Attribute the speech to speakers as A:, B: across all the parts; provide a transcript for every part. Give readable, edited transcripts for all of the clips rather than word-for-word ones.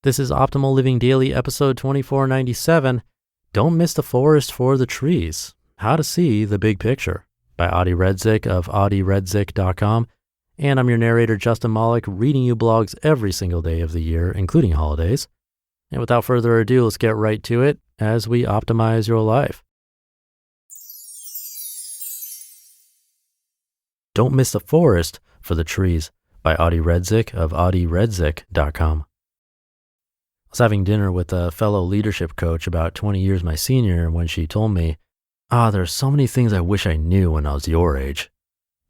A: This is Optimal Living Daily, episode 2497. Don't miss the forest for the trees. How to see the big picture by Redzic of redzic.com. And I'm your narrator, Justin Malik, reading you blogs every single day of the year, including holidays. And without further ado, let's get right to it as we optimize your life. Don't miss the forest for the trees by Redzic of redzic.com. I was having dinner with a fellow leadership coach about 20 years my senior when she told me, there's so many things I wish I knew when I was your age.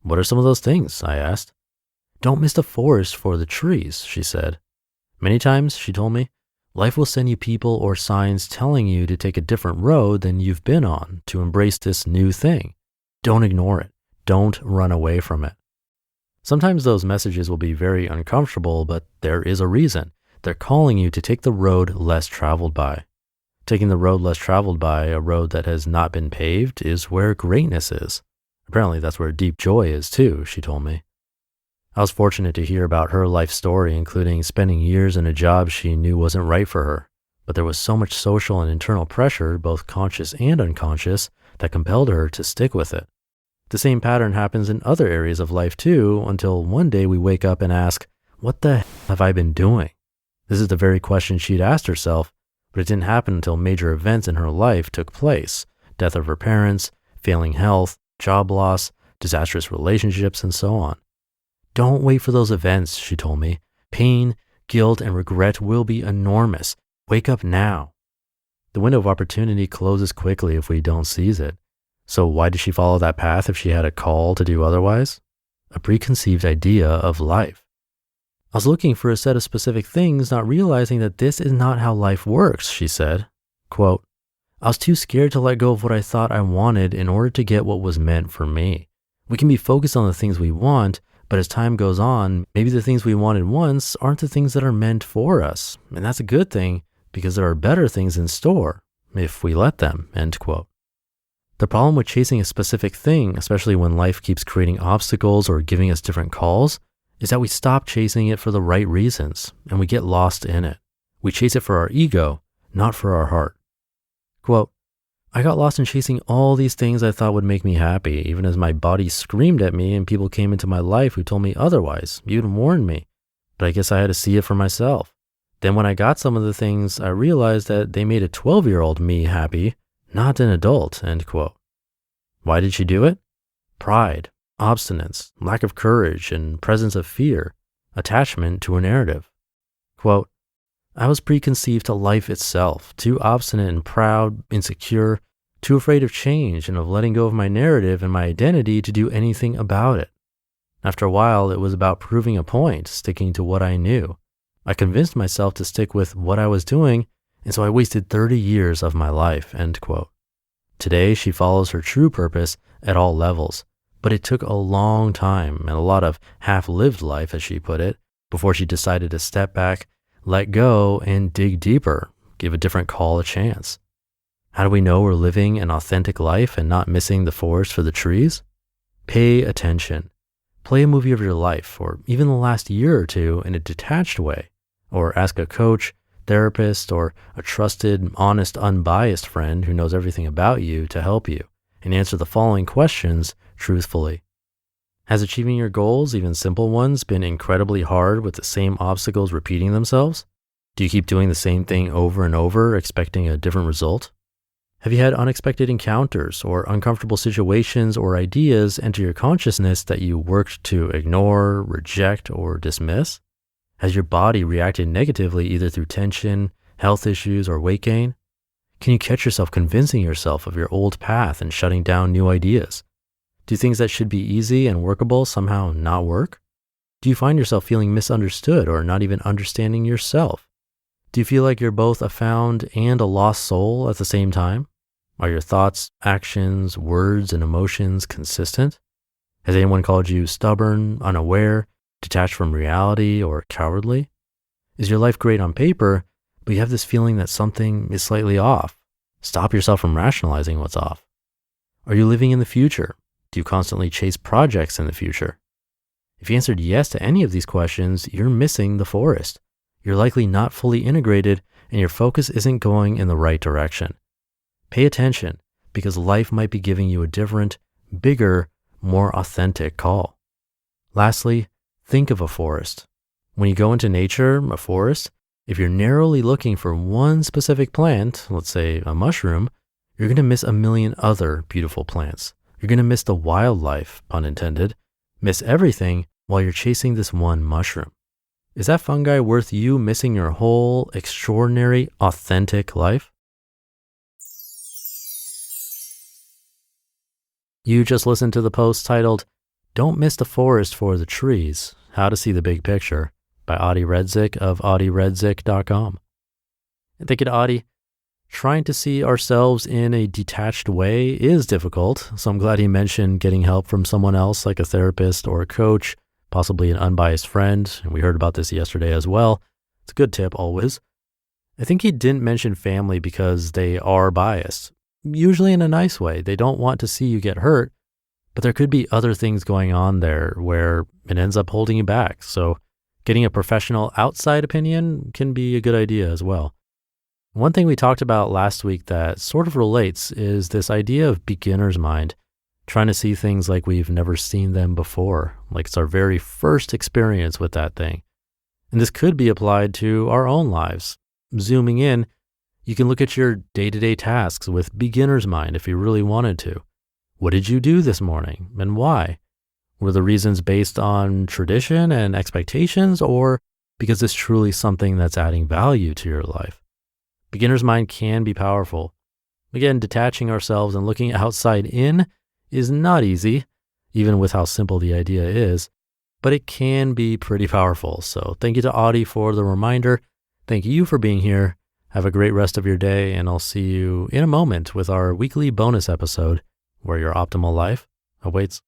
A: What are some of those things? I asked. Don't miss the forest for the trees, she said. Many times, she told me, life will send you people or signs telling you to take a different road than you've been on to embrace this new thing. Don't ignore it. Don't run away from it. Sometimes those messages will be very uncomfortable, but there is a reason. They're calling you to take the road less traveled by. Taking the road less traveled by, a road that has not been paved, is where greatness is. Apparently that's where deep joy is too, she told me. I was fortunate to hear about her life story, including spending years in a job she knew wasn't right for her. But there was so much social and internal pressure, both conscious and unconscious, that compelled her to stick with it. The same pattern happens in other areas of life too, until one day we wake up and ask, what the hell have I been doing? This is the very question she'd asked herself, but it didn't happen until major events in her life took place. Death of her parents, failing health, job loss, disastrous relationships, and so on. Don't wait for those events, she told me. Pain, guilt, and regret will be enormous. Wake up now. The window of opportunity closes quickly if we don't seize it. So why did she follow that path if she had a call to do otherwise? A preconceived idea of life. I was looking for a set of specific things, not realizing that this is not how life works, she said. Quote, I was too scared to let go of what I thought I wanted in order to get what was meant for me. We can be focused on the things we want, but as time goes on, maybe the things we wanted once aren't the things that are meant for us. And that's a good thing because there are better things in store if we let them, end quote. The problem with chasing a specific thing, especially when life keeps creating obstacles or giving us different calls, is that we stop chasing it for the right reasons and we get lost in it. We chase it for our ego, not for our heart. Quote, I got lost in chasing all these things I thought would make me happy, even as my body screamed at me and people came into my life who told me otherwise. You even warned me, but I guess I had to see it for myself. Then when I got some of the things, I realized that they made a 12-year-old me happy, not an adult, end quote. Why did she do it? Pride, obstinance, lack of courage, and presence of fear, attachment to a narrative. Quote, I was preconceived to life itself, too obstinate and proud, insecure, too afraid of change and of letting go of my narrative and my identity to do anything about it. After a while, it was about proving a point, sticking to what I knew. I convinced myself to stick with what I was doing, and so I wasted 30 years of my life, end quote. Today, she follows her true purpose at all levels, but it took a long time and a lot of half-lived life, as she put it, before she decided to step back, let go, and dig deeper, give a different call a chance. How do we know we're living an authentic life and not missing the forest for the trees? Pay attention. Play a movie of your life, or even the last year or two, in a detached way, or ask a coach, therapist, or a trusted, honest, unbiased friend who knows everything about you to help you, and answer the following questions truthfully. Has achieving your goals, even simple ones, been incredibly hard with the same obstacles repeating themselves? Do you keep doing the same thing over and over, expecting a different result? Have you had unexpected encounters or uncomfortable situations or ideas enter your consciousness that you worked to ignore, reject, or dismiss? Has your body reacted negatively either through tension, health issues, or weight gain? Can you catch yourself convincing yourself of your old path and shutting down new ideas? Do things that should be easy and workable somehow not work? Do you find yourself feeling misunderstood or not even understanding yourself? Do you feel like you're both a found and a lost soul at the same time? Are your thoughts, actions, words, and emotions consistent? Has anyone called you stubborn, unaware, detached from reality, or cowardly? Is your life great on paper, but you have this feeling that something is slightly off? Stop yourself from rationalizing what's off. Are you living in the future? Do you constantly chase projects in the future? If you answered yes to any of these questions, you're missing the forest. you're likely not fully integrated and your focus isn't going in the right direction. Pay attention because life might be giving you a different, bigger, more authentic call. Lastly, think of a forest. When you go into nature, a forest, if you're narrowly looking for one specific plant, let's say a mushroom, you're going to miss a million other beautiful plants. You're going to miss the wildlife, pun intended, miss everything while you're chasing this one mushroom. Is that fungi worth you missing your whole extraordinary, authentic life? You just listened to the post titled, "Don't Miss the Forest for the Trees, How to See the Big Picture" by Adi Redzic of adiredzic.com. And thinking, Adi, trying to see ourselves in a detached way is difficult, so I'm glad he mentioned getting help from someone else like a therapist or a coach, possibly an unbiased friend, and we heard about this yesterday as well. It's a good tip always. I think he didn't mention family because they are biased, usually in a nice way. They don't want to see you get hurt, but there could be other things going on there where it ends up holding you back. So getting a professional outside opinion can be a good idea as well. One thing we talked about last week that sort of relates is this idea of beginner's mind, trying to see things like we've never seen them before, like it's our very first experience with that thing. And this could be applied to our own lives. Zooming in, you can look at your day-to-day tasks with beginner's mind if you really wanted to. What did you do this morning and why? Were the reasons based on tradition and expectations, or because it's truly something that's adding value to your life? Beginner's mind can be powerful. Again, detaching ourselves and looking outside in is not easy, even with how simple the idea is, but it can be pretty powerful. So thank you to Adi for the reminder. Thank you for being here. Have a great rest of your day, and I'll see you in a moment with our weekly bonus episode where your optimal life awaits.